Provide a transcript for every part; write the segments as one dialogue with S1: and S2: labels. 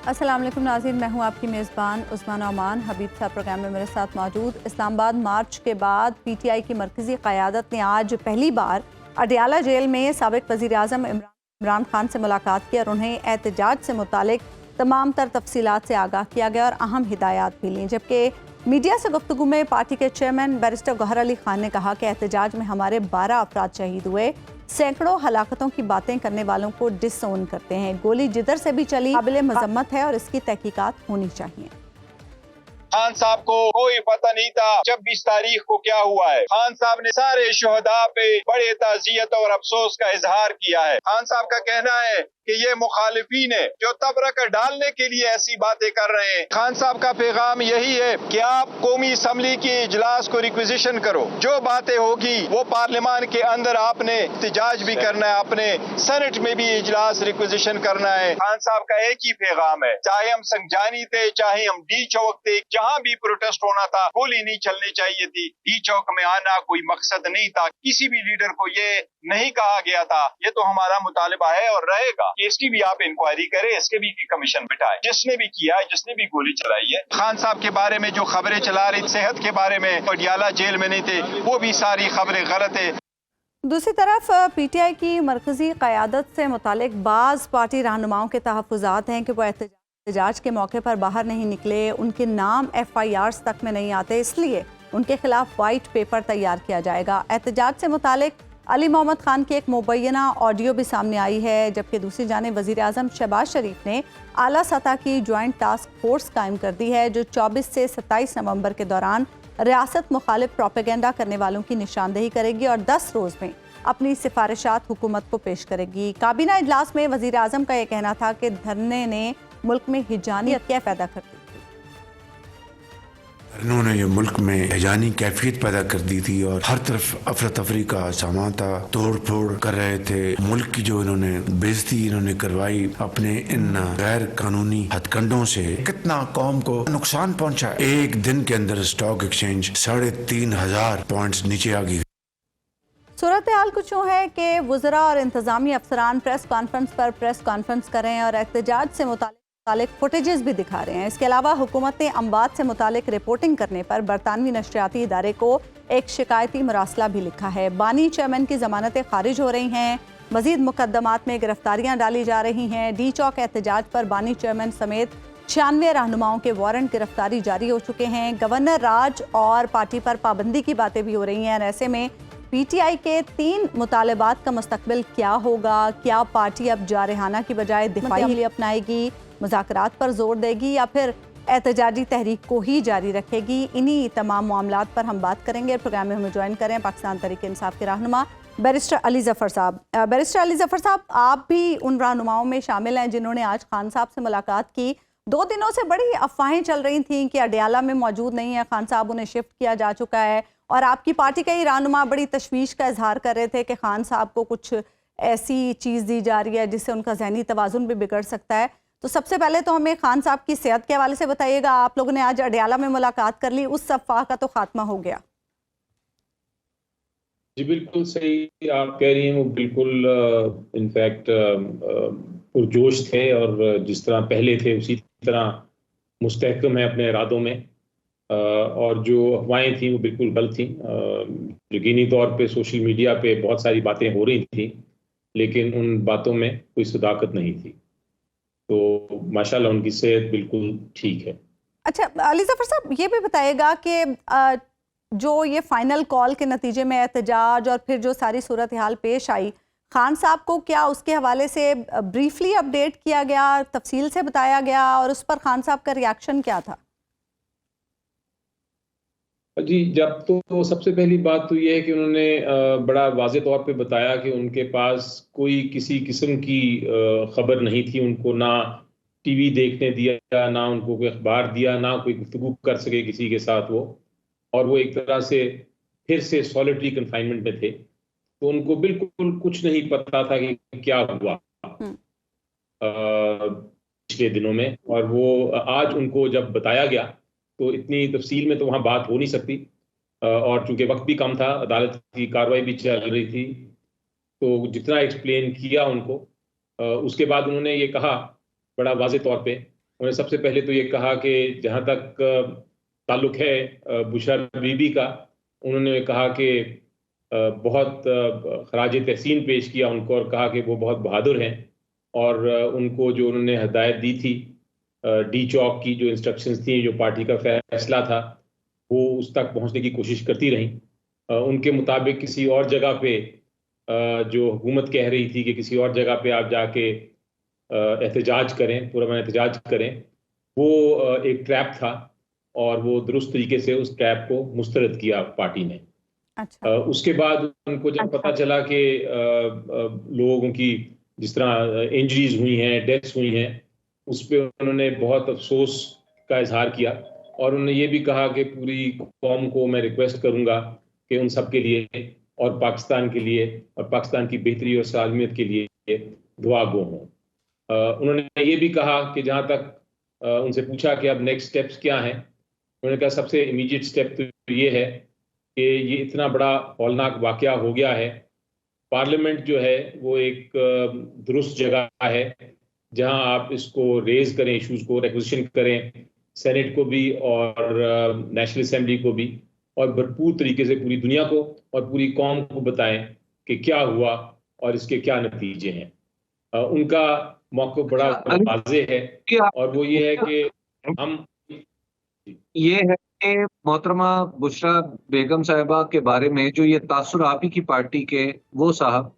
S1: अस्सलाम वालेकुम नाज़रीन, मैं हूं आपकी मेज़बान उस्मान ओमान। हबीब साहब प्रोग्राम में मेरे साथ मौजूद। इस्लामाबाद मार्च के बाद पीटीआई की मरकज़ी क़यादत ने आज पहली बार अडयाला जेल में साबिक़ वज़ीर आज़म इमरान खान से मुलाकात की और उन्हें एहतजाज से मुतालिक तमाम तर तफसीलात से आगाह किया गया और अहम हिदायत भी लीं। जबकि मीडिया से गुफ्तगू में पार्टी के चेयरमैन बैरिस्टर गौहर अली खान ने कहा कि एहतजाज में हमारे 12 अफराद शहीद हुए, सैकड़ों हलाकतों की बातें करने वालों को डिसओन करते हैं। गोली जिधर से भी चली काबिल मजम्मत है और इसकी तहकीकात होनी चाहिए।
S2: खान साहब को कोई पता नहीं था 26 तारीख को क्या हुआ है। खान साहब ने सारे शोहदा पे बड़े ताज़ियत और अफसोस का इजहार किया है। खान साहब का कहना है कि ये मुखालिफिन है जो तबरका डालने के लिए ऐसी बातें कर रहे हैं। खान साहब का पैगाम यही है कि आप कौमी असम्बली के इजलास को रिक्विजिशन करो, जो बातें होगी वो पार्लियामान के अंदर आपने एहतजाज भी करना है, आपने सेनेट में भी इजलास रिक्विजिशन करना है। खान साहब का एक ही पैगाम है, चाहे हम संगजानी थे, चाहे हम डी चौक थे, जहाँ भी प्रोटेस्ट होना था गोली नहीं चलनी चाहिए थी। डी चौक में आना कोई मकसद नहीं था, किसी भी लीडर को ये नहीं कहा गया था। ये तो हमारा मुतालिबा है और रहेगा कि इसकी भी आप इंक्वायरी करें, इसके भी कमीशन बिठाएं। जिसने भी किया है, जिसने भी गोली चलाई है, खान साहब के बारे में जो खबरें चला रही सेहत के बारे में, अडयाला जेल में नहीं थे, वो भी सारी खबरें गलत है।
S1: दूसरी तरफ पीटीआई की मरकज़ी क़यादत से मुतालिक बाज़ पार्टी रहनुमाओं के तहफ़्फ़ुज़ात हैं कि वो एहतजाज के मौके पर बाहर नहीं निकले, उनके नाम FIRs तक में नहीं आते, इसलिए उनके खिलाफ वाइट पेपर तैयार किया जाएगा। एहतजाज से मुतालिक अली मोहम्मद खान की एक मुबैना ऑडियो भी सामने आई है, जबकि दूसरी जानिब वज़ीर आज़म शहबाज शरीफ ने आला सतह की जॉइंट टास्क फोर्स कायम कर दी है, जो 24 से 27 नवंबर के दौरान रियासत मुखालिफ प्रोपेगेंडा करने वालों की निशानदेही करेगी और 10 रोज़ में अपनी सिफारिशात हुकूमत को पेश करेगी। काबीना इजलास में वज़ीर आज़म का यह कहना था कि धरने ने मुल्क में हिजानियत क्या पैदा कर दी।
S3: इन्होंने ये मुल्क में हिजानी कैफियत पैदा कर दी थी और हर तरफ अफरा तफरी का सामान था, तोड़ फोड़ कर रहे थे। मुल्क की जो इन्होंने बेइज्जती इन्होंने करवाई अपने इन गैर कानूनी हथकंडों से, कितना कौम को नुकसान पहुंचा। एक दिन के अंदर स्टॉक एक्सचेंज 3,500 पॉइंट्स नीचे आ गई।
S1: सूरत हाल कुछ यूँ है कि वज़रा और इंतज़ामी अफसरान प्रेस कॉन्फ्रेंस पर प्रेस कॉन्फ्रेंस करें और एहतजाज से मुतालिक फुटेजेस भी दिखा रहे हैं। इसके अलावा हुकूमत ने अमवात से मुतालिक रिपोर्टिंग करने पर बरतानवी नशरियाती इदारे को एक शिकायती मुरासला भी लिखा है। बानी चेयरमैन की ज़मानतें खारिज हो रही हैं, मज़ीद मुकदमात में गिरफ्तारियाँ डाली जा रही हैं। डी चौक एहतजाज पर बानी चेयरमैन समेत 96 रहनुमाओं के वारंट गिरफ्तारी जारी हो चुके हैं। गवर्नर राज और पार्टी पर पाबंदी की बातें भी हो रही हैं। ऐसे में पीटीआई के 3 मुतालबात का मुस्तकबिल क्या होगा? क्या पार्टी अब जारहाना की बजाय दिफाई हिली अपनाएगी, मुज़ाकरात पर जोर देगी या फिर एहतजाजी तहरीक को ही जारी रखेगी? इन्हीं तमाम मामलात पर हम बात करेंगे। प्रोग्राम में हमें ज्वाइन करें पाकिस्तान तहरीक इंसाफ के रहनुमा बैरिस्टर अली ज़फ़र साहब। बैरिस्टर अली ज़फ़र साहब, आप भी उन रहनुमाओं में शामिल हैं जिन्होंने आज खान साहब से मुलाकात की। 2 दिनों से बड़ी अफवाहें चल रही थी कि अडयाला में मौजूद नहीं है, खान साहब उन्हें शिफ्ट किया जा चुका है और आपकी पार्टी के ही रहनुमा बड़ी तशवीश का इजहार कर रहे थे कि खान साहब को कुछ ऐसी चीज़ दी जा रही है जिससे उनका जहनी तवाज़ुन भी बिगड़ सकता है। तो सबसे पहले तो हमें खान साहब की सेहत के हवाले से बताइएगा। आप लोगों ने आज अडयाला में मुलाकात कर ली, उस अफवाह का तो खात्मा हो गया।
S4: जी बिल्कुल सही आप कह रही हैं, वो बिल्कुल इनफैक्ट पुरजोश थे और जिस तरह पहले थे उसी तरह मुस्तहकम है अपने इरादों में। और जो अफवाहें थी वो बिल्कुल गलत थी। यकीनी तौर पे सोशल मीडिया पे बहुत सारी बातें हो रही थी, लेकिन उन बातों में कोई सदाकत नहीं थी। तो माशाल्लाह उनकी सेहत बिल्कुल ठीक है।
S1: अच्छा अली ज़फ़र साहब, ये भी बताइएगा कि जो ये फाइनल कॉल के नतीजे में एहतजाज और फिर जो सारी सूरत हाल पेश आई, खान साहब को क्या उसके हवाले से ब्रीफली अपडेट किया गया, तफसील से बताया गया और उस पर खान साहब का रिएक्शन क्या था?
S4: जी, जब तो सबसे पहली बात तो ये है कि उन्होंने बड़ा वाज़े तौर पे बताया कि उनके पास कोई किसी किस्म की खबर नहीं थी। उनको ना टीवी देखने दिया, ना उनको कोई अखबार दिया, ना कोई गुफ्तगू कर सके किसी के साथ वो। और वो एक तरह से फिर से सॉलिटरी कन्फाइनमेंट में थे, तो उनको बिल्कुल कुछ नहीं पता था कि क्या हुआ पिछले दिनों में। और वो आज उनको जब बताया गया तो इतनी तफसील में तो वहाँ बात हो नहीं सकती, और चूंकि वक्त भी कम था, अदालत की कार्रवाई भी चल रही थी, तो जितना एक्सप्लेन किया उनको, उसके बाद उन्होंने ये कहा बड़ा वाज़े तौर पे, उन्होंने सबसे पहले तो ये कहा कि जहाँ तक ताल्लुक है बुशरा बीबी का, उन्होंने कहा कि बहुत खराज तहसीन पेश किया उनको और कहा कि वो बहुत बहादुर हैं, और उनको जो उन्होंने हदायत दी थी डी चौक की जो इंस्ट्रक्शंस थी, जो पार्टी का फैसला था, वो उस तक पहुंचने की कोशिश करती रहीं। उनके मुताबिक किसी और जगह पे जो हुकूमत कह रही थी कि किसी और जगह पे आप जाके एहतजाज करें, पुरअमन एहतजाज करें, वो एक ट्रैप था और वो दुरुस्त तरीके से उस ट्रैप को मुस्तरद किया पार्टी ने।
S1: अच्छा।
S4: उसके बाद उनको जब पता चला कि लोगों की जिस तरह इंजरीज हुई हैं, डेथ्स हुई हैं, उस पर उन्होंने बहुत अफसोस का इजहार किया और उन्होंने ये भी कहा कि पूरी कौम को मैं रिक्वेस्ट करूंगा कि उन सब के लिए और पाकिस्तान के लिए और पाकिस्तान की बेहतरी और सालमियत के लिए दुआ गो हों। उन्होंने ये भी कहा कि जहाँ तक उनसे पूछा कि अब नेक्स्ट स्टेप्स क्या हैं, उन्होंने कहा सबसे इमीडिएट स्टेप तो ये है कि ये इतना बड़ा हौलनाक वाकया हो गया है, पार्लियामेंट जो है वो एक दुरुस्त जगह है जहां आप इसको रेज करें, इश्यूज को रिक्वेजिशन करें, सेनेट को भी और नेशनल असेंबली को भी, और भरपूर तरीके से पूरी दुनिया को और पूरी कौम को बताएं कि क्या हुआ और इसके क्या नतीजे हैं। उनका मौक़िफ़ बड़ा वाज़ेह है और वो ये है कि हम
S5: ये है कि मोहतरमा बुशरा बेगम साहिबा के बारे में जो ये तासुर आप ही की पार्टी के वो साहब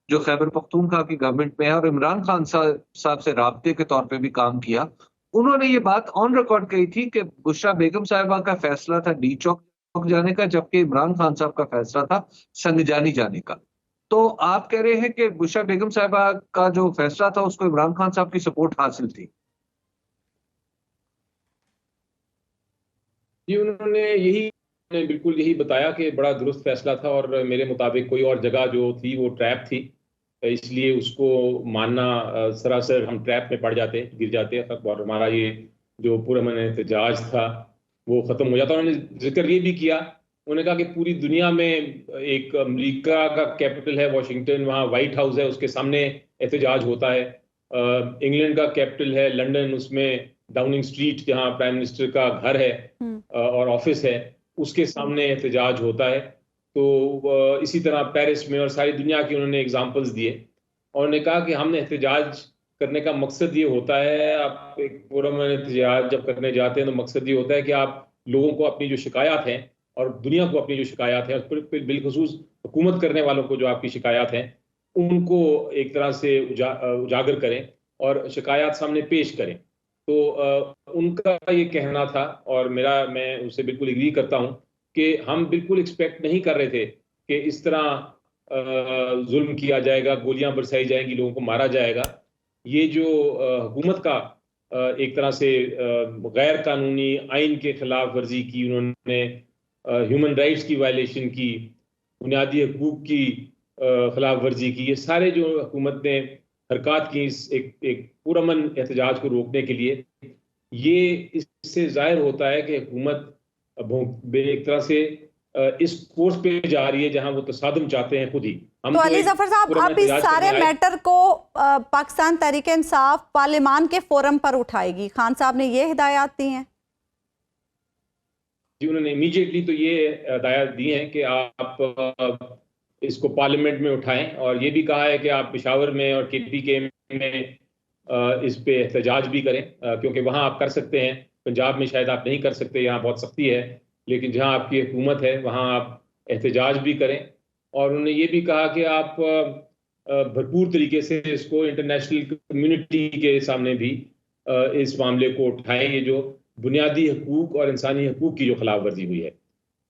S5: जो खैबर पख्तूनख्वा की गवर्नमेंट में है और इमरान खान साहब से राब्ते के तौर पे भी काम किया, उन्होंने ये बात ऑन रिकॉर्ड कही थी कि बुशरा बेगम साहिबा का फैसला था डी चौक जाने का, जबकि इमरान खान साहब का फैसला था संगजानी जाने का। तो आप कह रहे हैं कि बुशरा बेगम साहिबा का जो फैसला था उसको इमरान खान साहब की सपोर्ट हासिल थी?
S4: जी, उन्होंने बिल्कुल यही बताया कि बड़ा दुरुस्त फैसला था और मेरे मुताबिक कोई और जगह जो थी वो ट्रैप थी, इसलिए उसको मानना सरासर हम ट्रैप में पड़ जाते, गिर जाते और हमारा ये जो पुरअमन एहतजाज था वो ख़त्म हो जाता। उन्होंने जिक्र ये भी किया, उन्होंने कहा कि पूरी दुनिया में एक अमेरिका का कैपिटल है वॉशिंगटन, वहाँ वाइट हाउस है, उसके सामने एहतजाज होता है। इंग्लैंड का कैपिटल है लंदन, उसमें डाउनिंग स्ट्रीट जहाँ प्राइम मिनिस्टर का घर है और ऑफिस है, उसके सामने एहतजाज होता है। तो इसी तरह पेरिस में और सारी दुनिया की उन्होंने एग्जांपल्स दिए और उन्होंने कहा कि हमने एहतजाज करने का मकसद ये होता है, आप एक पुरअमन एहतजाज जब करने जाते हैं तो मकसद ये होता है कि आप लोगों को अपनी जो शिकायत हैं और दुनिया को अपनी जो शिकायत है, बिलखुसूस हुकूमत करने वालों को जो आपकी शिकायत हैं उनको एक तरह से उजागर करें और शिकायत सामने पेश करें। तो उनका ये कहना था और मैं उससे बिल्कुल एग्री करता हूं कि हम बिल्कुल एक्सपेक्ट नहीं कर रहे थे कि इस तरह जुल्म किया जाएगा, गोलियां बरसाई जाएंगी, लोगों को मारा जाएगा। ये जो हुकूमत का एक तरह से गैर कानूनी आइन के खिलाफ वर्जी की, उन्होंने ह्यूमन राइट्स की वायलेशन की, बुनियादी हकूक की खिलाफ वर्जी की, ये सारे जो हुकूमत ने हरकत की एक पुरअमन एहतजाज को रोकने के लिए, ये इससे जाहिर होता है कि हुकूमत एक तरह से इस कोर्स पे जा रही है जहां वो तसादुम चाहते हैं खुद ही।
S1: तो अली जफर साहब, आप इस सारे मैटर को पाकिस्तान तहरीक इंसाफ पार्लियामान के फोरम पर उठाएगी, खान साहब ने ये हिदायत दी हैं?
S4: जी, उन्होंने इमीडिएटली तो ये हिदायत दी हैं कि आप इसको पार्लियामेंट में उठाएं और ये भी कहा है कि आप पेशावर में और KPK में इस पे एहतजाज भी करें, क्योंकि वहाँ आप कर सकते हैं, पंजाब में शायद आप नहीं कर सकते, यहाँ बहुत सख्ती है, लेकिन जहाँ आपकी हुकूमत है वहाँ आप एहतजाज भी करें। और उन्होंने ये भी कहा कि आप भरपूर तरीके से इसको इंटरनेशनल कम्युनिटी के सामने भी इस मामले को उठाएं, ये जो बुनियादी हकूक और इंसानी हकूक की जो खिलाफ वर्जी हुई है।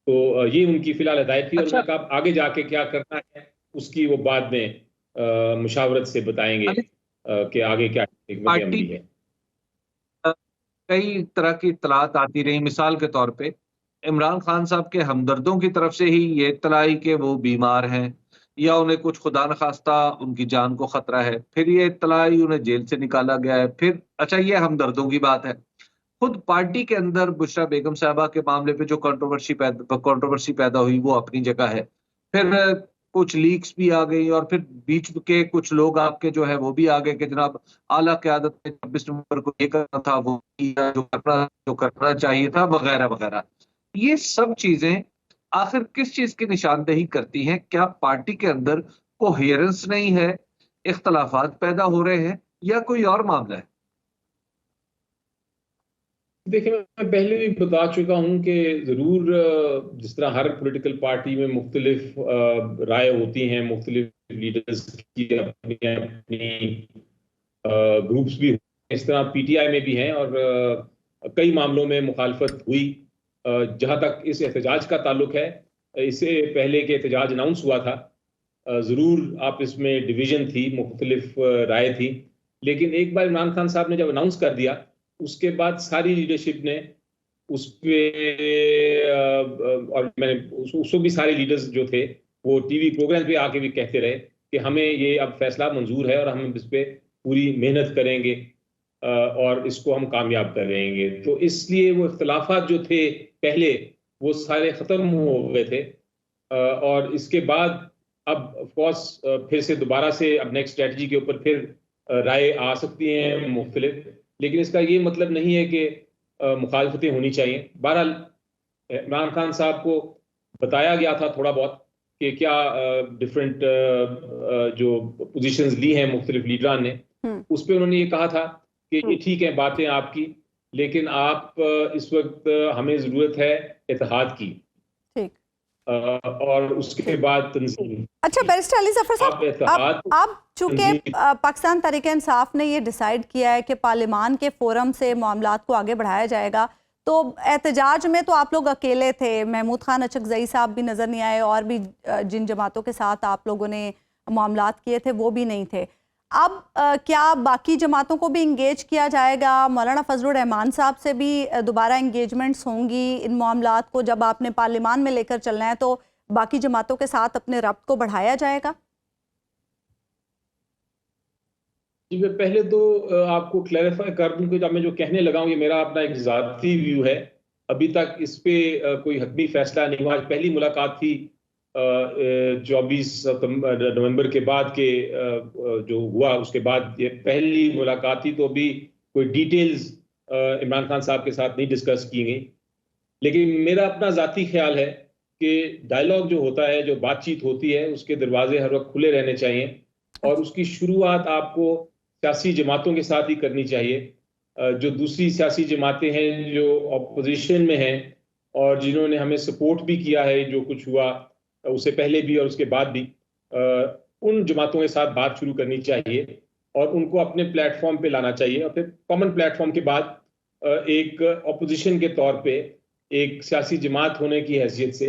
S4: तो ये उनकी फिलहाल हिदायत थी।
S5: अच्छा।
S4: और कहा आगे जाके क्या करना है उसकी वो बाद में मुशावरत से बताएंगे कि आगे क्या अमली है।
S5: कई तरह की इत्तलात आती रही, मिसाल के तौर पे इमरान खान साहब के हमदर्दों की तरफ से ही ये इत्तला आई कि वो बीमार हैं या उन्हें कुछ खुदा न खास्ता उनकी जान को खतरा है, फिर ये इत्तला आई उन्हें जेल से निकाला गया है, फिर अच्छा ये हमदर्दों की बात है। खुद पार्टी के अंदर बुशरा बेगम साहबा के मामले पे जो कंट्रोवर्सी पैदा हुई वो अपनी जगह है। फिर कुछ लीक्स भी आ गई और फिर बीच के कुछ लोग आपके जो है वो भी आ गए कि जनाब आला क़यादत ने 26 नवंबर को ये करना था, वो किया, जो करना चाहिए था, वगैरह वगैरह। ये सब चीजें आखिर किस चीज की निशानदेही करती हैं? क्या पार्टी के अंदर कोहेरेंस नहीं है, इख्तलाफात पैदा हो रहे हैं, या कोई और मामला है?
S4: देखिए, मैं पहले भी बता चुका हूं कि ज़रूर जिस तरह हर पॉलिटिकल पार्टी में मुख्तलिफ राय होती हैं, मुख्तलिफ लीडर्स की अपनी अपनी ग्रुप्स भी होते हैं, इस तरह पीटीआई में भी हैं और कई मामलों में मुखालफत हुई। जहां तक इस एहतजाज का ताल्लुक है, इससे पहले कि एहतजाज अनाउंस हुआ था, ज़रूर आप इसमें डिवीजन थी, मुख्तलिफ राय थी, लेकिन एक बार इमरान खान साहब ने जब अनाउंस कर दिया, उसके बाद सारी लीडरशिप ने उस पे और मैंने उसको भी सारे लीडर्स जो थे वो टीवी प्रोग्राम पे आके भी कहते रहे कि हमें ये अब फैसला मंजूर है और हम इस पे पूरी मेहनत करेंगे और इसको हम कामयाब करेंगे। तो इसलिए वो इख्तलाफात जो थे पहले, वो सारे ख़त्म हो गए थे और इसके बाद अब ऑफ कोर्स फिर से दोबारा से अब नेक्स्ट स्ट्रेटजी के ऊपर फिर राय आ सकती हैं मुख्तलिफ, लेकिन इसका ये मतलब नहीं है कि मुखालफतें होनी चाहिए। बहरहाल इमरान खान साहब को बताया गया था थोड़ा बहुत कि क्या डिफरेंट जो पोजीशंस ली हैं मुख्तलिफ लीडरान ने, उस पर उन्होंने ये कहा था कि ये ठीक है बातें आपकी, लेकिन आप इस वक्त हमें ज़रूरत है इत्तेहाद की।
S1: ठीक।
S4: और उसके बाद तंजीम।
S1: अच्छा बैरिस्टर अली जफर साहब, अब चूंकि पाकिस्तान तहरीक-ए-इंसाफ ने ये डिसाइड किया है कि पार्लियामान के फोरम से मामलात को आगे बढ़ाया जाएगा, तो एहतजाज में तो आप लोग अकेले थे, महमूद खान अचकजई साहब भी नज़र नहीं आए और भी जिन जमातों के साथ आप लोगों ने मामलात किए थे वो भी नहीं थे। अब क्या बाकी जमातों को भी इंगेज किया जाएगा? मौलाना फजलुर रहमान साहब से भी दोबारा इंगेजमेंट्स होंगी इन मामलात को? जब आपने पार्लियामान में लेकर चलना है तो बाकी जमातों के साथ अपने रब्त को बढ़ाया जाएगा?
S4: जी, मैं पहले तो आपको क्लैरिफाई कर दूं कि जब मैं जो कहने लगा हूं ये मेरा अपना एक ज़ाती व्यू है। अभी तक इस पे कोई हतमी फैसला नहीं हुआ। पहली मुलाकात थी 24 नवंबर के बाद के जो हुआ, उसके बाद ये पहली मुलाकात थी, तो अभी कोई डिटेल्स इमरान खान साहब के साथ नहीं डिस्कस की गई। लेकिन मेरा अपना ज़ाती ख्याल है कि डायलॉग जो होता है, जो बातचीत होती है, उसके दरवाजे हर वक्त खुले रहने चाहिए और उसकी शुरुआत आपको सियासी जमातों के साथ ही करनी चाहिए। जो दूसरी सियासी जमातें हैं जो ऑपोजिशन में हैं और जिन्होंने हमें सपोर्ट भी किया है, जो कुछ हुआ उससे पहले भी और उसके बाद भी, उन जमातों के साथ बात शुरू करनी चाहिए और उनको अपने प्लेटफॉर्म पे लाना चाहिए और फिर कॉमन प्लेटफॉर्म के बाद एक ऑपोजिशन के तौर पे एक सियासी जमात होने की हैसियत से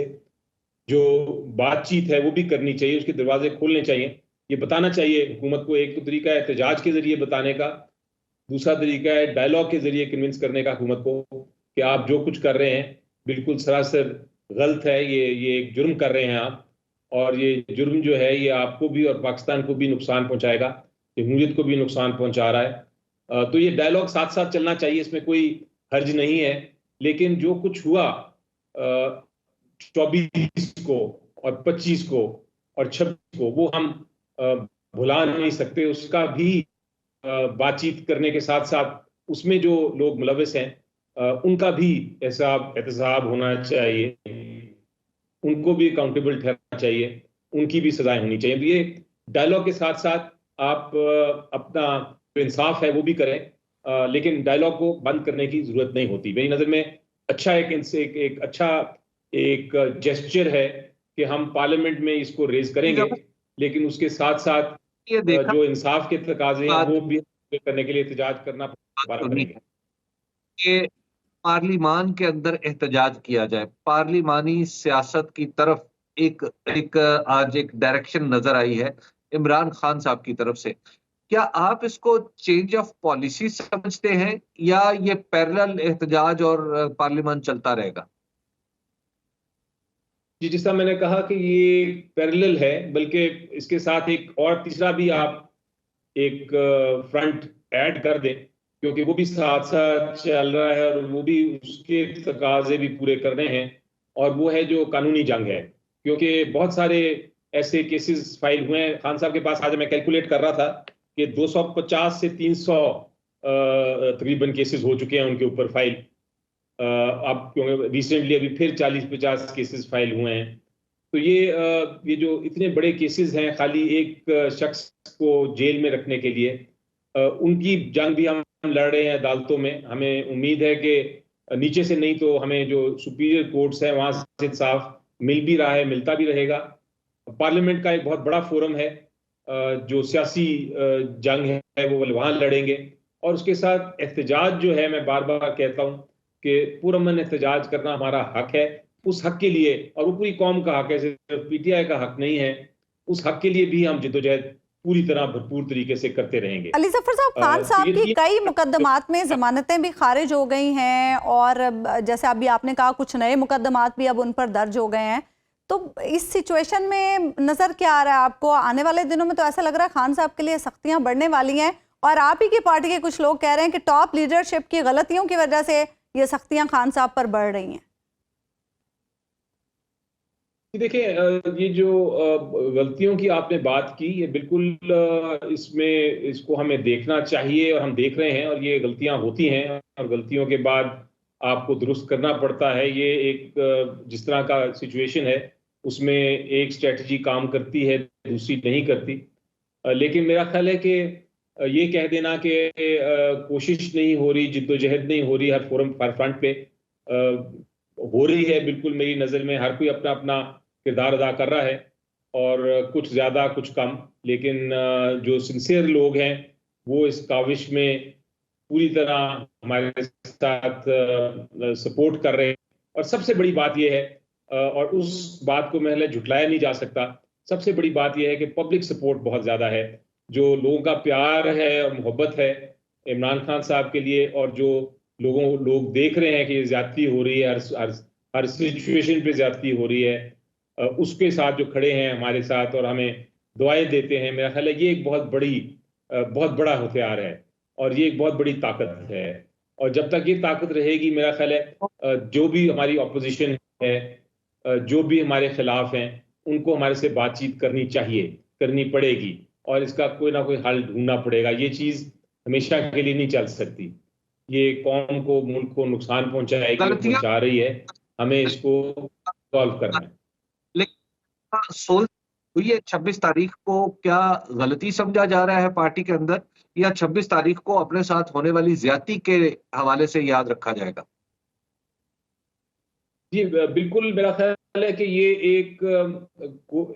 S4: जो बातचीत है वो भी करनी चाहिए, उसके दरवाजे खोलने चाहिए। ये बताना चाहिए हुकूमत को। एक तो तरीका है एहतजाज के जरिए बताने का, दूसरा तरीका है डायलॉग के जरिए कन्विंस करने का हुकूमत को कि आप जो कुछ कर रहे हैं बिल्कुल सरासर गलत है, ये एक जुर्म कर रहे हैं आप, और ये जुर्म जो है ये आपको भी और पाकिस्तान को भी नुकसान पहुंचाएगा, जमहूरियत को भी नुकसान पहुंचा रहा है। तो ये डायलॉग साथ साथ चलना चाहिए, इसमें कोई हर्ज नहीं है। लेकिन जो कुछ हुआ 24 को और 25 को और 26 को वो हम भुला नहीं सकते। उसका भी बातचीत करने के साथ साथ उसमें जो लोग मुलविस हैं उनका भी एहतसाब होना चाहिए, उनको भी अकाउंटेबल ठहरना चाहिए, उनकी भी सजाएं होनी चाहिए। ये डायलॉग के साथ साथ आप अपना जो इंसाफ है वो भी करें, लेकिन डायलॉग को बंद करने की जरूरत नहीं होती। मेरी नज़र में अच्छा एक अच्छा जेस्चर है कि हम पार्लियामेंट में इसको रेज करेंगे, लेकिन उसके साथ साथ जो इंसाफ के तकाजे हैं वो भी करने के लिए एहतजाज करना करेंगे
S5: कि पार्लियामान के अंदर एहतजाज किया जाए। पार्लियामानी सियासत की तरफ एक आज एक डायरेक्शन नजर आई है इमरान खान साहब की तरफ से। क्या आप इसको चेंज ऑफ पॉलिसी समझते हैं या ये पैरेलल एहतजाज और पार्लियामान चलता रहेगा?
S4: जी, जिस तरह मैंने कहा कि ये पैरेलल है, बल्कि इसके साथ एक और तीसरा भी आप एक फ्रंट ऐड कर दें, क्योंकि वो भी साथ साथ चल रहा है और वो भी उसके तकाजे भी पूरे करने हैं, और वो है जो कानूनी जंग है। क्योंकि बहुत सारे ऐसे केसेस फाइल हुए हैं खान साहब के पास। आज मैं कैलकुलेट कर रहा था कि 250 से 300 तकरीबन केसेस हो चुके हैं उनके ऊपर फाइल। अब क्योंकि रिसेंटली अभी फिर 40-50 केसेस फाइल हुए हैं। तो ये जो इतने बड़े केसेस हैं खाली एक शख्स को जेल में रखने के लिए, उनकी जंग भी हम लड़ रहे हैं अदालतों में। हमें उम्मीद है कि नीचे से नहीं तो हमें जो सुपीरियर कोर्ट्स हैं वहां से इंसाफ मिल भी रहा है, मिलता भी रहेगा। पार्लियामेंट का एक बहुत बड़ा फोरम है, जो सियासी जंग है वो वहां लड़ेंगे। और उसके साथ एहतजाज जो है, मैं बार बार कहता हूं कि पुरअमन एहतजाज करना हमारा हक है। उस हक के लिए, और वो पूरी कौम का हक है, सिर्फ पीटीआई का हक नहीं है, उस हक के लिए भी हम जिद्दोजहद पूरी तरह भरपूर तरीके से करते रहेंगे।
S1: अली जफर साहब, खान साहब की कई मुकदमात में जमानतें भी खारिज हो गई हैं और जैसे अभी आपने कहा कुछ नए मुकदमात भी अब उन पर दर्ज हो गए हैं। तो इस सिचुएशन में नजर क्या आ रहा है आपको? आने वाले दिनों में तो ऐसा लग रहा है खान साहब के लिए सख्तियां बढ़ने वाली हैं, और आप ही की पार्टी के कुछ लोग कह रहे हैं कि टॉप लीडरशिप की गलतियों की वजह से ये सख्तियां खान साहब पर बढ़ रही हैं।
S4: देखिए, ये जो गलतियों की आपने बात की, ये बिल्कुल इसको हमें देखना चाहिए और हम देख रहे हैं। और ये गलतियां होती हैं और गलतियों के बाद आपको दुरुस्त करना पड़ता है। ये एक जिस तरह का सिचुएशन है उसमें एक स्ट्रेटजी काम करती है, दूसरी नहीं करती। लेकिन मेरा ख्याल है कि ये कह देना कि कोशिश नहीं हो रही, जिद्दोजहद नहीं हो रही, हर फोरम हर फ्रंट पे हो रही है। बिल्कुल मेरी नज़र में हर कोई अपना अपना किरदार अदा कर रहा है, और कुछ ज़्यादा कुछ कम। लेकिन जो सिंसियर लोग हैं वो इस काविश में पूरी तरह हमारे साथ सपोर्ट कर रहे हैं। और सबसे बड़ी बात यह है, और उस बात को मैं झुटलाया नहीं जा सकता, सबसे बड़ी बात यह है कि पब्लिक सपोर्ट बहुत ज़्यादा है। जो लोगों का प्यार है और मोहब्बत है इमरान खान साहब के लिए, और जो लोग देख रहे हैं कि ये ज्यादती हो रही है, हर सिचुएशन पे ज्यादती हो रही है, उसके साथ जो खड़े हैं हमारे साथ और हमें दुआएं देते हैं, मेरा ख्याल है ये एक बहुत बड़ा हथियार है और ये एक बहुत बड़ी ताकत है। और जब तक ये ताकत रहेगी, मेरा ख्याल है जो भी हमारी ऑपोजिशन है, जो भी हमारे खिलाफ हैं, उनको हमारे से बातचीत करनी चाहिए, करनी पड़ेगी, और इसका कोई ना कोई हल ढूंढना पड़ेगा। ये चीज हमेशा के लिए नहीं चल सकती। ये कौम को, मुल्क को नुकसान पहुंचा रही है, हमें इसको सॉल्व करना है।
S5: लेकिन सोल हुई है 26 तारीख को, क्या गलती समझा जा रहा है पार्टी के अंदर, या 26 तारीख को अपने साथ होने वाली ज्यादती के हवाले से याद रखा जाएगा?
S4: जी बिल्कुल, मेरा ख्याल है कि ये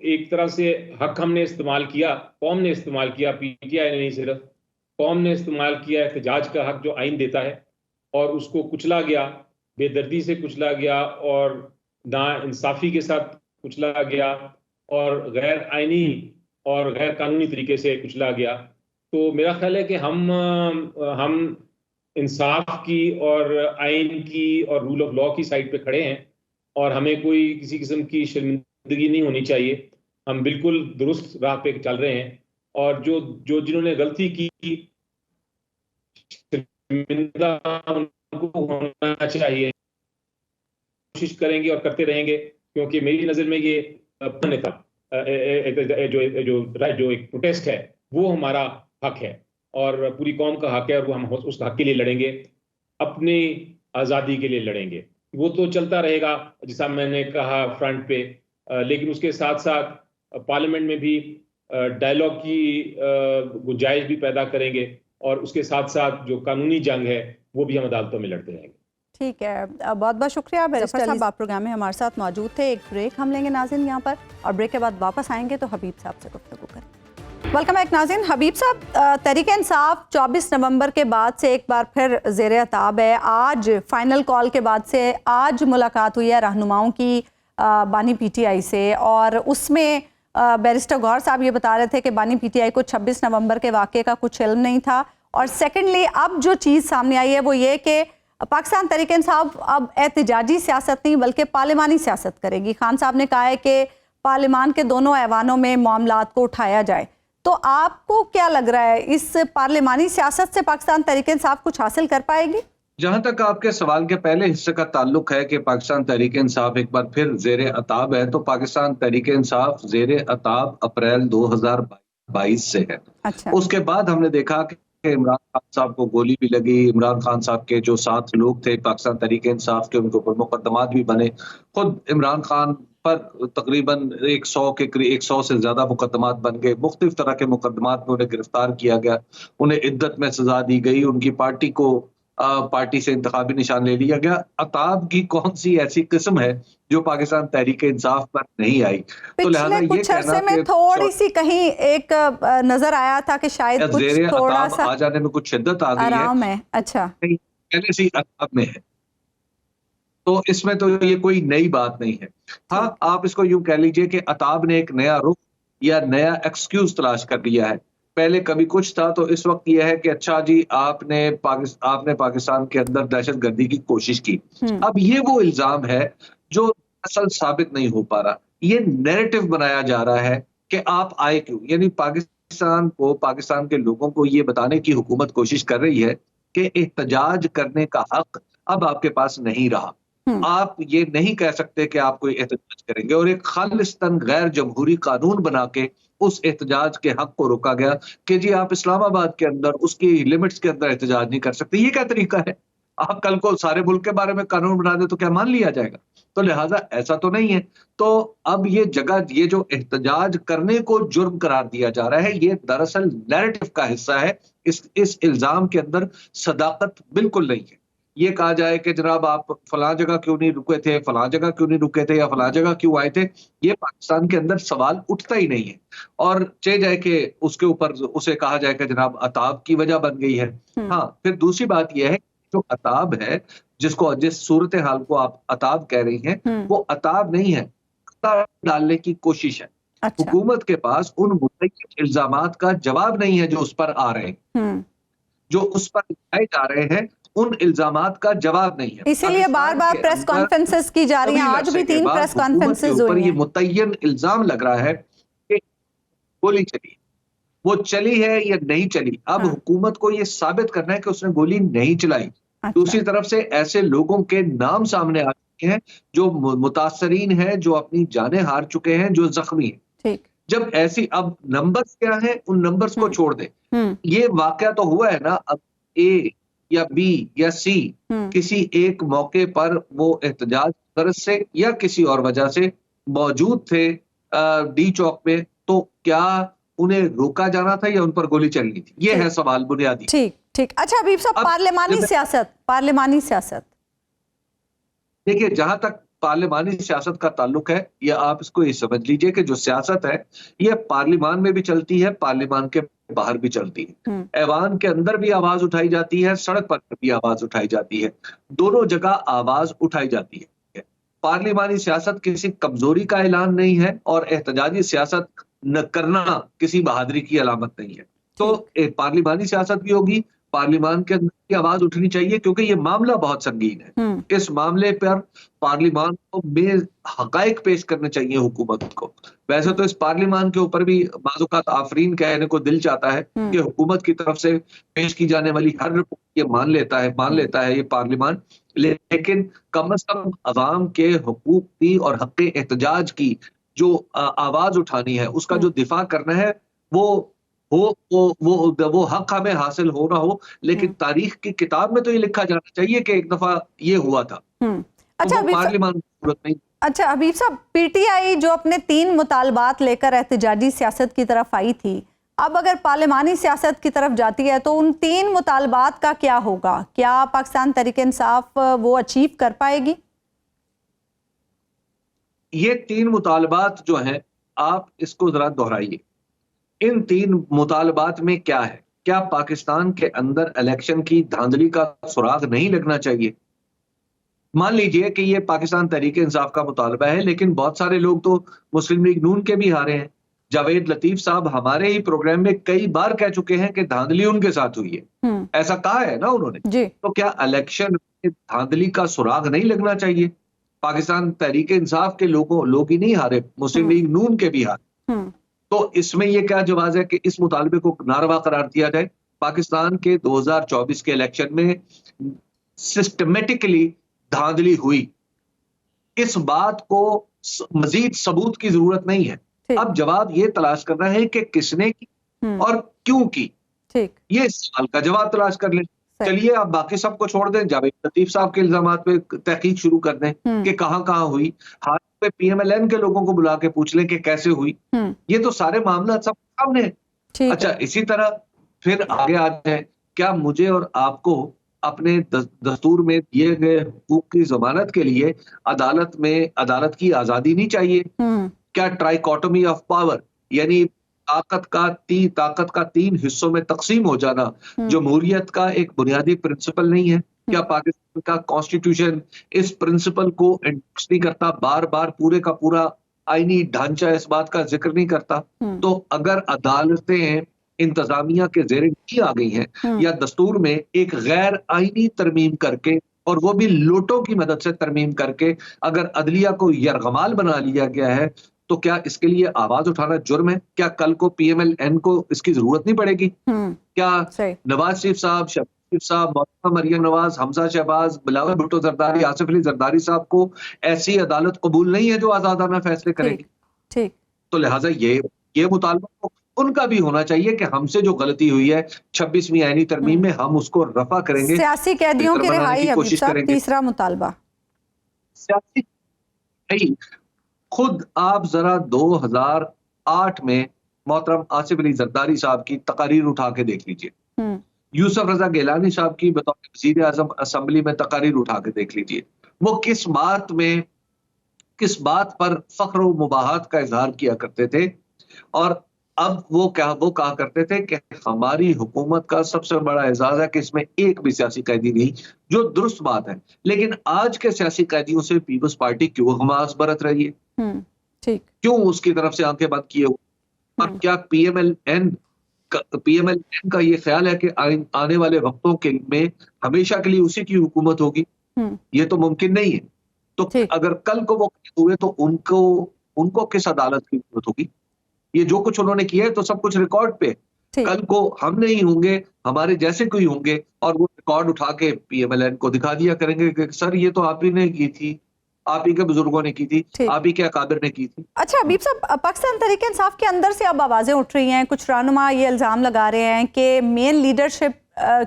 S4: एक तरह से हक हमने इस्तेमाल किया, कौम ने इस्तेमाल किया, पीटीआई ने नहीं, सिर्फ कौम ने इस्तेमाल किया एहतजाज का हक जो आइन देता है, और उसको कुचला गया, बेदर्दी से कुचला गया, और ना इंसाफी के साथ कुचला गया, और गैर आइनी और गैर कानूनी तरीके से कुचला गया। तो मेरा ख्याल है कि हम इंसाफ की और आइन की और रूल ऑफ लॉ की साइड पे खड़े हैं, और हमें कोई किसी किस्म की शर्मिंदगी नहीं होनी चाहिए। हम बिल्कुल दुरुस्त राह पे चल रहे हैं, और जो जिन्होंने गलती की, शर्मिंदा उनको होना चाहिए। कोशिश करेंगे और करते रहेंगे, क्योंकि मेरी नजर में ये नेता जो एक प्रोटेस्ट है वो हमारा हक है और पूरी कौम का हक है, और वो हम उस हक के लिए लड़ेंगे, अपनी आज़ादी के लिए लड़ेंगे। वो तो चलता रहेगा जैसा मैंने कहा फ्रंट पे, लेकिन उसके साथ साथ पार्लियामेंट में भी डायलॉग की गुंजाइश भी पैदा करेंगे, और उसके साथ साथ जो कानूनी जंग है वो भी हम अदालतों में लड़ते रहेंगे। ठीक है,
S1: बहुत बहुत शुक्रिया बैरिस्टर साहब, आप प्रोग्राम में हमारे साथ मौजूद थे। एक ब्रेक हम लेंगे नाज़रीन यहाँ पर, और ब्रेक के बाद वापस आएंगे तो हबीब साहब से गुफ्तगू करें। वेलकम बैक नाज़रीन। हबीब साहब, तहरीक इंसाफ 24 नवंबर के बाद से एक बार फिर ज़ेरे अताब है। आज फाइनल कॉल के बाद से आज मुलाकात हुई है रहनुमाओं की बानी पीटीआई से, और उसमें बैरिस्टर गौहर साहब ये बता रहे थे कि बानी पीटीआई को 26 नवंबर के वाक़े का कुछ इल्म नहीं था। और सेकेंडली अब जो चीज़ सामने आई है वो ये कि पाकिस्तान तहरीक इंसाफ अब एहतजाजी सियासत नहीं बल्कि पार्लिमानी सियासत करेगी। खान साहब ने कहा है कि पार्लिमान के दोनों ऐवानों में मामलात को उठाया जाए। तो आपको क्या लग रहा है, इस पार्लिमानी सियासत से पाकिस्तान तहरीक इंसाफ कुछ हासिल कर पाएगी?
S5: जहां तक आपके सवाल के पहले हिस्से का ताल्लुक है कि पाकिस्तान तहरीक इंसाफ एक बार फिर जेर अताब है, तो पाकिस्तान तहरीक इंसाफ जेर अताब अप्रैल 2022 से है।
S1: अच्छा।
S5: उसके बाद हमने देखा कि इमरान खान साहब को गोली भी लगी। इमरान खान साहब के जो 7 लोग थे पाकिस्तान तहरीक इंसाफ के, उनके ऊपर मुकदमात भी बने। खुद इमरान खान पर तकरीबन 100 से ज्यादा मुकदमात बन गए। मुख्तलिफ तरह के मुकदमात में उन्हें गिरफ्तार किया गया, उन्हें इद्दत में सजा दी गई, उनकी पार्टी से इंतखाबी निशान ले लिया गया। अताब की कौन सी ऐसी किस्म है जो पाकिस्तान तहरीक इंसाफ पर नहीं आई? तो लिहाजा
S1: पिछले
S5: ये
S1: कुछ
S5: कहना
S1: अरसे में
S5: कि
S1: थोड़ी सी कहीं एक नजर आया था कि शायद कुछ
S5: ज़ेरे
S1: थोड़ा
S5: अताब
S1: सा
S5: आ जाने में कुछ शिद्दत आ गई है,
S1: आराम है। अच्छा।
S5: कहीं पहले से ही अताब में है, तो इसमें तो ये कोई नई बात नहीं है। हाँ, आप इसको यूं कह लीजिए कि अताब ने एक नया रुख या नया एक्सक्यूज तलाश कर लिया है। पहले कभी कुछ था, तो इस वक्त यह है कि अच्छा जी, आपने पाकिस्तान के अंदर दहशतगर्दी की कोशिश की। अब ये वो इल्जाम है जो असल साबित नहीं हो पा रहा। ये नैरेटिव बनाया जा रहा है कि आप आए क्यों, यानी पाकिस्तान के लोगों को ये बताने की हुकूमत कोशिश कर रही है कि एहतजाज करने का हक अब आपके पास नहीं रहा। आप ये नहीं कह सकते कि आप कोई एहतजाज करेंगे, और एक खालिस्तन गैर जमहूरी कानून बना के उस एहतजाज के हक को रोका गया कि जी आप इस्लामाबाद के अंदर उसकी लिमिट्स के अंदर एहतजाज नहीं कर सकते। ये क्या तरीका है? आप कल को सारे मुल्क के बारे में कानून बना दे तो क्या मान लिया जाएगा? तो लिहाजा ऐसा तो नहीं है। तो अब ये जो एहतजाज करने को जुर्म करार दिया जा रहा है, ये दरअसल नैरेटिव का हिस्सा है। इस इल्जाम के अंदर सदाकत बिल्कुल नहीं है। ये कहा जाए कि जनाब आप फलां जगह क्यों नहीं रुके थे, फलां जगह क्यों नहीं रुके थे, या फलां जगह क्यों आए थे, ये पाकिस्तान के अंदर सवाल उठता ही नहीं है। और चाहे जाए कि उसके ऊपर उसे कहा जाए कि जनाब अताब की वजह बन गई है। हाँ, फिर दूसरी बात यह है, जो अताब है, जिस सूरत हाल को आप अताब कह रही हैं, वो अताब नहीं है, अताब डालने की कोशिश है।
S1: अच्छा।
S5: हुकूमत के पास उन मुतय्यन इल्जामात का जवाब नहीं है जो उस पर आ रहे हैं, जो उस पर लगाए जा रहे हैं, उन इल्जामात का जवाब नहीं है।
S1: इसीलिए बार बार प्रेस कॉन्फ्रेंसेस की जा रही हैं। आज भी 3 प्रेस कॉन्फ्रेंसेस हुई हैं।
S5: ये मुतय्यन इल्जाम लग रहा है कि गोली चली, वो चली है या नहीं चली। अब हुकूमत को ये साबित करना है कि उसने गोली नहीं चलाई। दूसरी तरफ से ऐसे लोगों के नाम सामने आ चुके हैं जो मुतासरीन हैं, जो अपनी जानें हार चुके हैं, जो जख्मी हैं। जब ऐसी, अब नंबर्स क्या है, उन नंबर्स को छोड़ दे। ये वाकया तो हुआ है ना, अब ए या बी या सी किसी एक मौके पर वो एहतजाज गरज से या किसी और वजह से मौजूद थे डी चौक पे, तो क्या उन्हें रोका जाना था या उन पर गोली चलनी थी? ये है सवाल बुनियादी।
S1: ठीक। अच्छा हबीब साहब, पार्लिमानी सियासत
S5: देखिए, जहां तक पार्लिमानी सियासत का ताल्लुक है, या आप इसको ये समझ लीजिए कि जो सियासत है ये पार्लिमान में भी चलती है, पार्लिमान के बाहर भी चलती है। ऐवान के अंदर भी आवाज उठाई जाती है, सड़क पर भी आवाज उठाई जाती है, दोनों जगह आवाज उठाई जाती है। पार्लिमानी सियासत किसी कमजोरी का ऐलान नहीं है, और एहतजाजी सियासत न करना किसी बहादुरी की अलामत नहीं है। तो पार्लिमानी सियासत भी होगी, पार्लिमान के अंदर की आवाज उठनी चाहिए, क्योंकि ये मामला बहुत संगीन है। इस मामले पर पार्लिमान को हकायक पेश करने चाहिए हुकूमत को। वैसे तो इस पार्लिमान के ऊपर भी बाज़-औक़ात आफरीन कहने को दिल चाहता है कि हुकूमत की तरफ से पेश की जाने वाली हर रिपोर्ट ये मान लेता है ये पार्लिमान, लेकिन कम अज कम अवाम के हुकूक की और हक़ एहतजाज की जो आवाज उठानी है, उसका जो दिफा करना है, वो हक हमें हासिल हो ना हो, लेकिन तारीख की किताब में तो ये लिखा जाना चाहिए कि एक दफा ये हुआ था।
S1: अच्छा,
S5: तो पार्लिमान की जरूरत नहीं।
S1: अच्छा हबीब साहब, पीटीआई जो अपने 3 मुतालबात लेकर एहतजाजी सियासत की तरफ आई थी, अब अगर पार्लिमानी सियासत की तरफ जाती है तो उन 3 मुतालबात का क्या होगा? क्या पाकिस्तान तहरीक इंसाफ वो अचीव कर पाएगी?
S5: ये 3 मुतालबात जो हैं, आप इसको जरा दोहराइए। इन 3 मुतालबात में क्या है? क्या पाकिस्तान के अंदर इलेक्शन की धांधली का सुराग नहीं लगना चाहिए? मान लीजिए कि ये पाकिस्तान तहरीक इंसाफ का मुतालबा है, लेकिन बहुत सारे लोग तो मुस्लिम लीग नून के भी हारे हैं। जावेद लतीफ साहब हमारे ही प्रोग्राम में कई बार कह चुके हैं कि धांधली उनके साथ हुई है, ऐसा कहा है ना उन्होंने। तो क्या इलेक्शन में धांधली का सुराग नहीं लगना चाहिए? पाकिस्तान तहरीक इंसाफ के लोग ही नहीं हारे, मुस्लिम लीग नून के भी हारे। तो इसमें ये क्या जवाब है कि इस मुतालबे को नारवा करार दिया जाए? पाकिस्तान के 2024 के इलेक्शन में सिस्टमेटिकली धांधली हुई, इस बात को मजीद सबूत की जरूरत नहीं है।
S1: ठीक।
S5: अब जवाब ये तलाश करना है कि किसने की और क्यों की,
S1: ठीक।
S5: ये इस सवाल का जवाब तलाश कर लें।
S1: सही।
S5: चलिए आप बाकी सब को छोड़ दें, जावेद लतीफ साहब के इल्जामात पे तहकीक शुरू कर दें कि कहां हुई, हाथ पे PMLN के लोगों को बुला के पूछ लें कि कैसे हुई। ये तो सारे मामला सब सामने है।
S1: ठीक
S5: अच्छा,
S1: है।
S5: इसी तरह फिर आगे आ जाए, क्या मुझे और आपको अपने दस्तूर में दिए गए हुकूक की जमानत के लिए अदालत की आजादी नहीं चाहिए? क्या ट्राइकोटोमी ऑफ पावर, यानी ताकत का 3 हिस्सों में तकसीम हो जाना जमहूरियत का एक बुनियादी प्रिंसिपल नहीं है? क्या पाकिस्तान का कॉन्स्टिट्यूशन इस प्रिंसिपल को एंडोर्स नहीं करता? बार बार पूरे का पूरा आईनी ढांचा इस बात का जिक्र नहीं करता? तो अगर अदालतें इंतजामिया के ज़ेरे नहीं आ गई हैं या दस्तूर में एक गैर आईनी तरमीम करके, और वो भी लोटों की मदद से तरमीम करके, अगर अदलिया को यरगमाल बना लिया गया है, तो क्या इसके लिए आवाज उठाना जुर्म है? क्या कल को PMLN को इसकी जरूरत नहीं पड़ेगी? क्या नवाज शरीफ साहब, शहबाज शरीफ साहब, मौलाना मरियम नवाज, हमजा शहबाज, बिलावल भुट्टो जरदारी, आसिफ अली जरदारी साहब को ऐसी अदालत कबूल नहीं है जो आजादाना फैसले करेगी?
S1: ठीक।
S5: तो लिहाजा ये मुतालबा तो उनका भी होना चाहिए कि हमसे जो गलती हुई है 26वीं आईनी तरमीम में, हम उसको रफा करेंगे।
S1: सियासी कैदियों की रिहाई,
S5: कोशिश करेंगे।
S1: तीसरा मुतालबा
S5: सियासी, खुद आप जरा 2008 में मोहतरम आसिफ अली जरदारी साहब की तकारीर उठा के देख लीजिए, यूसुफ रजा गिलानी साहब की बतौर वज़ीर आज़म असेंबली में तकारीर उठा के देख लीजिए। वो किस बात पर फख्र व मुबाहत का इजहार किया करते थे, और अब वो कहा करते थे कि हमारी हुकूमत का सबसे बड़ा एजाज है कि इसमें एक भी सियासी कैदी नहीं, जो दुरुस्त बात है। लेकिन आज के सियासी कैदियों से पीपल्स पार्टी क्यों हमास बरत रही है?
S1: ठीक।
S5: क्यों उसकी तरफ से आंखें बंद किए हुए? और क्या PMLN का ये ख्याल है कि आने वाले वक्तों के में हमेशा के लिए उसी की हुकूमत होगी? ये तो मुमकिन नहीं है। तो अगर कल को वो हुए तो उनको किस अदालत की जरूरत होगी? ये जो कुछ उन्होंने किया है तो सब कुछ रिकॉर्ड पे। कल को हम नहीं होंगे, हमारे जैसे कोई होंगे, और वो रिकॉर्ड उठा के PMLN को दिखा दिया करेंगे कि सर ये तो आप ही ने की थी, आप ही के बुजुर्गों ने की थी, आप ही के अकाबिर ने की थी।
S1: अच्छा हबीब साहब, पाकिस्तान तहरीक इंसाफ के अंदर से अब आवाजें उठ रही हैं, कुछ रहनुमा ये इल्जाम लगा रहे हैं कि मेन लीडरशिप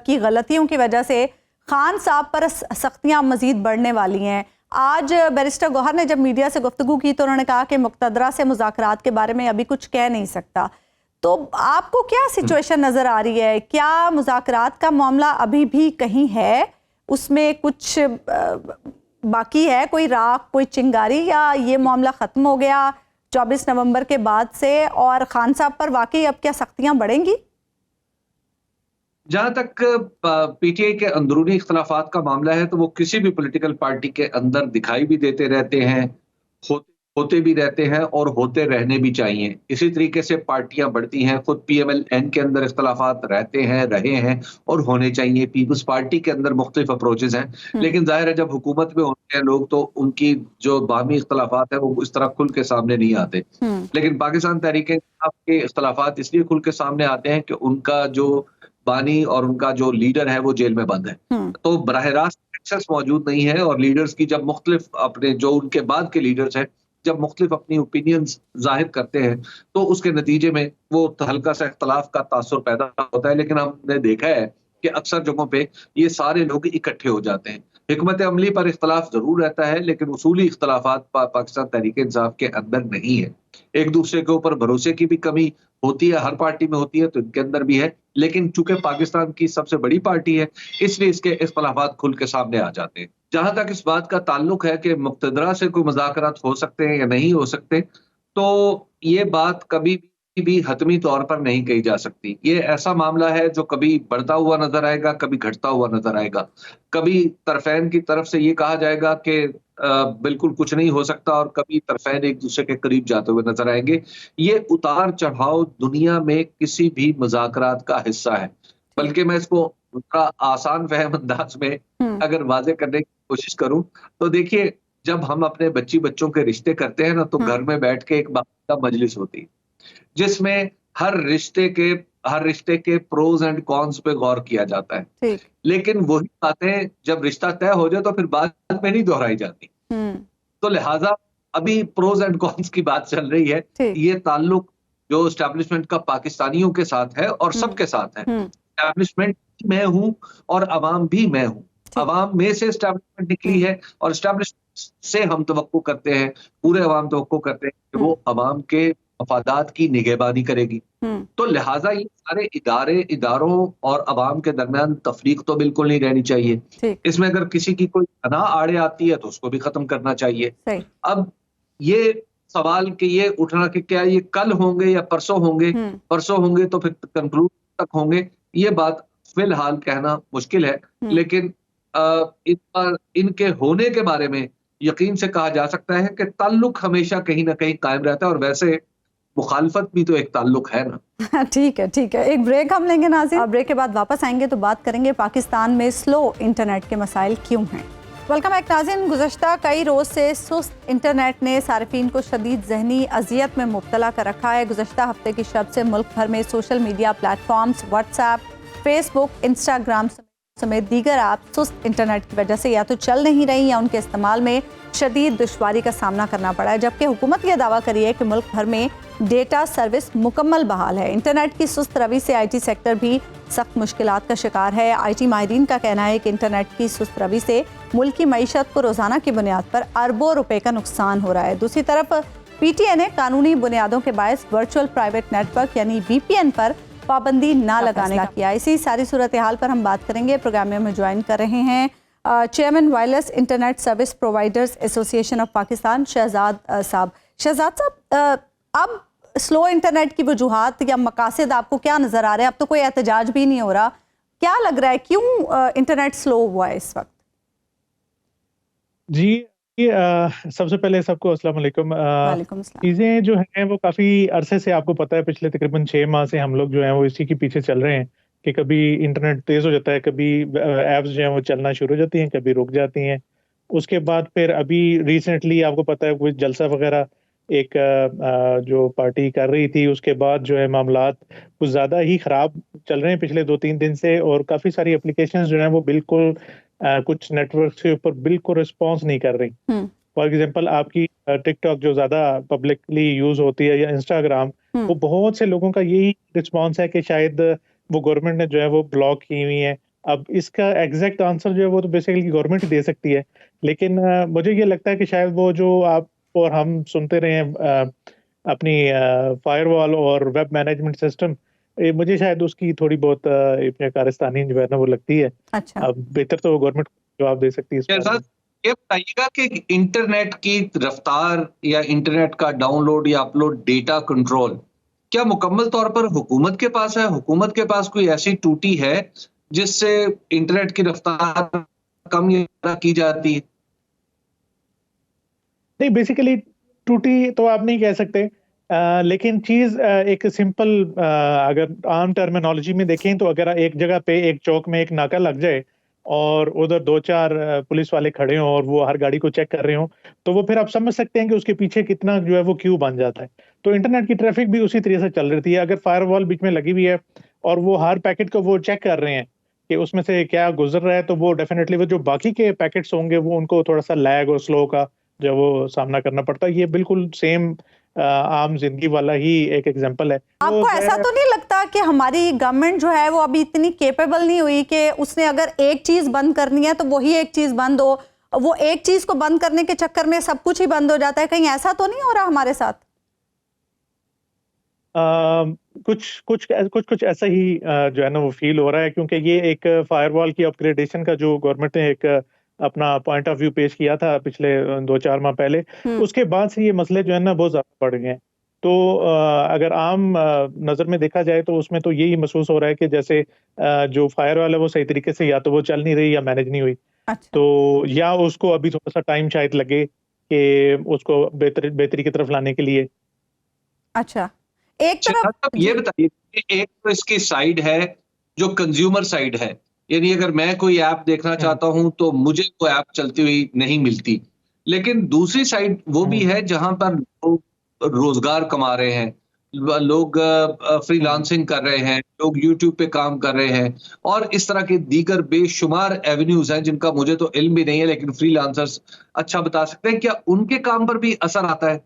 S1: की गलतियों की वजह से खान साहब पर सख्तियां मजीद बढ़ने वाली हैं। आज बैरिस्टर गौहर ने जब मीडिया से गुफ्तगू की तो उन्होंने कहा कि मुक़तदरा से मुज़ाकरात के बारे में अभी कुछ कह नहीं सकता। तो आपको क्या सिचुएशन नज़र आ रही है? क्या मुज़ाकरात का मामला अभी भी कहीं है, उसमें कुछ बाकी है, कोई राख, कोई चिंगारी, या ये मामला ख़त्म हो गया 24 नवंबर के बाद से, और खान साहब पर वाकई अब क्या सख्तियाँ बढ़ेंगी?
S5: जहां तक PTI के अंदरूनी इख्तलाफात का मामला है तो वो किसी भी पॉलिटिकल पार्टी के अंदर दिखाई भी देते रहते हैं, होते भी रहते हैं और होते रहने भी चाहिए। इसी तरीके से पार्टियां बढ़ती हैं, खुद PMLN के अंदर इख्तलाफात रहते हैं, रहे हैं और होने चाहिए। पीपल्स पार्टी के अंदर मुख्तलिफ अप्रोचेस हैं, लेकिन जाहिर है जब हुकूमत में होते हैं लोग तो उनकी जो बाहमी इख्तलाफात है वो इस तरह खुल के सामने नहीं आते। लेकिन पाकिस्तान तहरीक इंसाफ के इख्तलाफात इसलिए खुल के सामने आते हैं कि उनका जो बानी और उनका जो लीडर है वो जेल में बंद है, तो बराह रास्त एक्सेस मौजूद नहीं है। और लीडर्स की जब मुख्तलिफ अपने जो उनके बाद के लीडर्स हैं जब मुख्तलिफ अपनी ओपिनियंस जाहिर करते हैं तो उसके नतीजे में वो हल्का सा इख्तलाफ का तासुर पैदा होता है। लेकिन हमने देखा है कि अक्सर जगहों पे ये सारे लोग इकट्ठे हो जाते हैं। हिकमत अमली पर इख्तलाफ जरूर रहता है, लेकिन उसूली इख्तलाफात पाकिस्तान तहरीक इंसाफ के अंदर नहीं है। एक दूसरे के ऊपर भरोसे की भी कमी होती है, हर पार्टी में होती है, तो इनके अंदर भी है। लेकिन चूंकि पाकिस्तान की सबसे बड़ी पार्टी है इसलिए इसके इख्तलाफात खुल के सामने आ जाते हैं। जहां तक इस बात का ताल्लुक है कि मुक़तदरा से कोई मुज़ाकरात हो सकते हैं या नहीं हो सकते, तो ये बात कभी भी हतमी तौर पर नहीं कही जा सकती। ये ऐसा मामला है जो कभी बढ़ता हुआ नजर आएगा, कभी घटता हुआ नजर आएगा। कभी तरफैन की तरफ से ये कहा जाएगा कि बिल्कुल कुछ नहीं हो सकता, और कभी तरफैन एक दूसरे के करीब जाते हुए नजर आएंगे। ये उतार चढ़ाव दुनिया में किसी भी मुज़ाकरात का हिस्सा है। बल्कि मैं इसको थोड़ा आसान फहम अंदाज में अगर वाजे करने की कोशिश करूं तो देखिए, जब हम अपने बच्चों के रिश्ते करते हैं ना, तो घर में बैठ के एक बाकायदा मजलिस होती है जिसमें हर रिश्ते के हर रिश्ते के प्रोज एंड कॉन्स पे गौर किया जाता है,
S1: ठीक।
S5: लेकिन वही बातें जब रिश्ता तय हो जाए तो फिर बाद में नहीं दोहराई जाती। तो लिहाजा अभी प्रोज एंड कॉन्स की बात चल रही है।
S1: ठीक।
S5: ये ताल्लुक जो एस्टेब्लिशमेंट का पाकिस्तानियों के साथ है और सबके साथ है। एस्टेब्लिशमेंट मैं हूं और अवाम भी मैं हूं। अवाम में से एस्टेब्लिशमेंट निकली है और एस्टेब्लिशमेंट से हम तवक्को करते हैं, पूरे अवाम तवक्को करते हैं कि वो अवाम के मफादात की निगहबानी करेगी। तो लिहाजा ये सारे इदारों और अवाम के दरमियान तफरीक तो बिल्कुल नहीं रहनी चाहिए। इसमें अगर किसी की कोई पनाह आड़े आती है तो उसको भी खत्म करना चाहिए। अब ये सवाल कि ये उठना कि क्या ये कल होंगे या परसों होंगे तो फिर कंक्लूड तक होंगे, ये बात फिलहाल कहना मुश्किल है। लेकिन इनके होने के बारे में यकीन से कहा जा सकता है कि ताल्लुक हमेशा कहीं ना कहीं कायम रहता है, और वैसे मुखालफत भी तो एक ताल्लुक है ना।
S1: ठीक है, ठीक है, एक ब्रेक हम लेंगे नाज़रीन, और ब्रेक के बाद वापस आएंगे तो बात करेंगे पाकिस्तान में स्लो इंटरनेट के मसाइल क्यों हैं। वेलकम बैक नाज़रीन। गुज़श्ता कई रोज़ से सुस्त इंटरनेट ने सारिफीन को शदीद ज़हनी अजियत में मुब्तला कर रखा है। गुज़श्ता हफ्ते की शब से मुल्क भर में social media platforms WhatsApp, Facebook, Instagram समेत दीगर ऐप सुस्त इंटरनेट की वजह से या तो चल नहीं रही या उनके इस्तेमाल में शदीद दुश्वारी का सामना करना पड़ा है, जबकि हुकूमत यह दावा करी है कि मुल्क भर में डेटा सर्विस मुकम्मल बहाल है। इंटरनेट की सुस्त रवि से IT सेक्टर भी सख्त मुश्किलात का शिकार है। IT माहिरीन का कहना है कि इंटरनेट की सुस्त रवि से मुल्क की मईशत को रोज़ाना की बुनियाद पर अरबों रुपए का नुकसान हो रहा है। दूसरी तरफ PTI ने कानूनी बुनियादों के बायस वर्चुअल प्राइवेट नेटवर्क यानी VPN पर पाबंदी ना लगाने का किया। इसी सारी सूरत हाल पर हम बात करेंगे। प्रोग्राम में हमें ज्वाइन कर रहे हैं chairman wireless internet service providers association of Pakistan Shahzad साहब। शहजाद साहब, अब स्लो इंटरनेट की वजूहात या मकासद आपको क्या नज़र आ रहे हैं? अब तो कोई एहतजाज भी नहीं हो रहा, क्या लग रहा है क्यों इंटरनेट स्लो हुआ है इस वक्त?
S6: जी, सबसे पहले सबको अस्सलाम वालेकुम। चीज़ें जो हैं वो काफ़ी अरसे से आपको पता है, पिछले तकरीबन 6 माह से हम लोग जो हैं वो इसी के पीछे चल रहे हैं कि कभी इंटरनेट तेज़ हो जाता है, कभी ऐप्स जो हैं वो चलना शुरू हो जाती हैं, कभी रुक जाती हैं। उसके बाद फिर अभी रिसेंटली आपको पता है कोई जलसा वगैरह एक जो पार्टी कर रही थी, उसके बाद जो है मामलात कुछ ज़्यादा ही ख़राब चल रहे हैं पिछले 2-3 दिन से, और काफ़ी सारी एप्लीकेशंस जो हैं वो बिल्कुल कुछ नेटवर्क के ऊपर बिल्कुल रिस्पॉन्स नहीं कर रही। फॉर एग्जांपल आपकी टिकटॉक जो ज़्यादा पब्लिकली यूज़ होती है, या इंस्टाग्राम, वो बहुत से लोगों का यही रिस्पॉन्स है कि शायद वो गवर्नमेंट ने जो है वो ब्लॉक की हुई है। अब इसका एग्जैक्ट आंसर जो है वो तो बेसिकली गवर्नमेंट ही दे सकती है, लेकिन मुझे ये लगता है कि शायद वो जो आप और हम सुनते रहे हैं अपनी फायरवॉल और वेब मैनेजमेंट सिस्टम, मुझे शायद उसकी थोड़ी बहुत कारस्तानी जो है ना वो लगती है।
S1: अच्छा।
S6: अब बेहतर तो गवर्नमेंट जवाब दे सकती है इस बारे में।
S5: ये बताइएगा कि इंटरनेट की रफ्तार या इंटरनेट का डाउनलोड या अपलोड डेटा कंट्रोल क्या मुकम्मल तौर पर हुकूमत के पास है? हुकूमत के पास कोई ऐसी टूटी है जिससे इंटरनेट की रफ्तार कम या ज्यादा की जाती है?
S6: नहीं, बेसिकली टूटी तो आप नहीं कह सकते, लेकिन चीज़ एक सिंपल अगर आम टर्मिनोलॉजी में देखें तो अगर एक जगह पे एक चौक में एक नाका लग जाए और उधर 2-4 पुलिस वाले खड़े हों और वो हर गाड़ी को चेक कर रहे हों, तो वो फिर आप समझ सकते हैं कि उसके पीछे कितना जो है वो क्यू बन जाता है। तो इंटरनेट की ट्रैफिक भी उसी तरीके से चल रही है। अगर फायरवॉल बीच में लगी हुई है और वो हर पैकेट को वो चेक कर रहे हैं कि उसमें से क्या गुजर रहा है, तो वो डेफिनेटली वो जो बाकी के पैकेट्स होंगे वो उनको थोड़ा सा लैग और स्लो का जो वो सामना करना पड़ता है। ये बिल्कुल सेम आम जिंदगी वाला ही एक एग्जांपल है।
S1: आपको ऐसा तो नहीं लगता कि हमारी गवर्नमेंट जो है वो अभी इतनी केपेबल नहीं हुई कि उसने अगर एक चीज बंद करनी है तो वही एक चीज बंद हो, वो एक चीज को बंद करने के चक्कर में सब कुछ ही बंद हो जाता है? कहीं ऐसा तो नहीं हो रहा हमारे साथ?
S6: कुछ ऐसा ही जो है ना वो फील हो रहा है, क्योंकि ये एक फायरवॉल की अपग्रेडेशन का जो गवर्नमेंट ने एक अपना पॉइंट ऑफ व्यू पेश किया था पिछले 2-4 माह पहले, उसके बाद से ये मसले जो है ना बहुत ज्यादा बढ़ गए हैं। तो अगर आम नजर में देखा जाए तो उसमें तो यही महसूस हो रहा है कि जैसे जो फायरवॉल है वो सही तरीके से या तो वो चल नहीं रही या मैनेज नहीं हुई।
S1: अच्छा।
S6: तो या उसको अभी थोड़ा सा टाइम शायद लगे कि उसको बेहतरी की तरफ लाने के लिए।
S1: अच्छा, एक तरफ
S5: ये बताइए, एक तो इसकी साइड है जो कंज्यूमर साइड है, यानी अगर मैं कोई ऐप देखना चाहता हूं तो मुझे वो ऐप चलती हुई नहीं मिलती, लेकिन दूसरी साइड वो भी है जहां पर लोग रोजगार कमा रहे हैं, लोग फ्रीलांसिंग कर रहे हैं, लोग यूट्यूब पे काम कर रहे हैं और इस तरह के दीगर बेशुमार एवेन्यूज हैं जिनका मुझे तो इल्म भी नहीं है, लेकिन फ्रीलांसर्स अच्छा बता सकते हैं। क्या उनके काम पर भी असर आता है?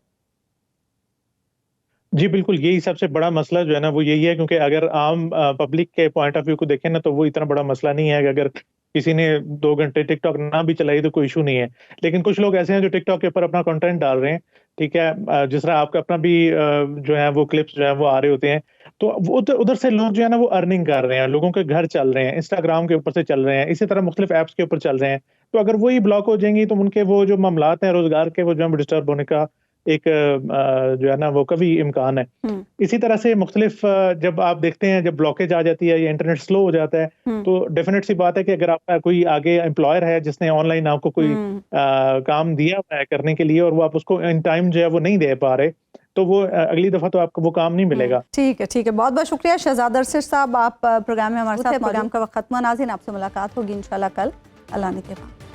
S6: जी बिल्कुल, यही सबसे बड़ा मसला जो है ना वो यही है, क्योंकि अगर आम पब्लिक के पॉइंट ऑफ व्यू को देखें ना तो वो इतना बड़ा मसला नहीं है कि अगर किसी ने 2 घंटे टिकटॉक ना भी चलाई तो कोई इशू नहीं है। लेकिन कुछ लोग ऐसे हैं जो टिकटॉक के ऊपर अपना कंटेंट डाल रहे हैं, ठीक है, जिस तरह आपका अपना भी जो है वो क्लिप्स जो है वो आ रहे होते हैं, तो वो उधर से लोग जो है ना वो अर्निंग कर रहे हैं, लोगों के घर चल रहे हैं, इंस्टाग्राम के ऊपर से चल रहे हैं, इसी तरह मुख्तलिफ ऐप्स के ऊपर चल रहे हैं। तो अगर वही ब्लॉक हो जाएंगी तो उनके वो जो मामलात हैं रोजगार के, वो जो है डिस्टर्ब होने का एक जो है ना वो कभी इम्कान है। इसी तरह से मुख्तलिफ जब आप देखते हैं जब ब्लॉकेज आ जाती है या इंटरनेट स्लो हो जाता है तो डेफिनेट सी बात है कि अगर आपका कोई आगे एम्प्लॉयर है जिसने ऑनलाइन आपको कोई काम दिया हुआ है करने के लिए और वो आप उसको इन टाइम जो है वो नहीं दे पा रहे, तो वो अगली दफा तो आपको वो काम नहीं मिलेगा।
S1: ठीक है, ठीक है, बहुत बहुत शुक्रिया शहजाद अरशद साहब, आप प्रोग्राम में हमारे साथ। प्रोग्राम का वक्त खत्म। नाज़रीन, आपसे मुलाकात होगी इंशाल्लाह कल अल्लाह ने के बाद।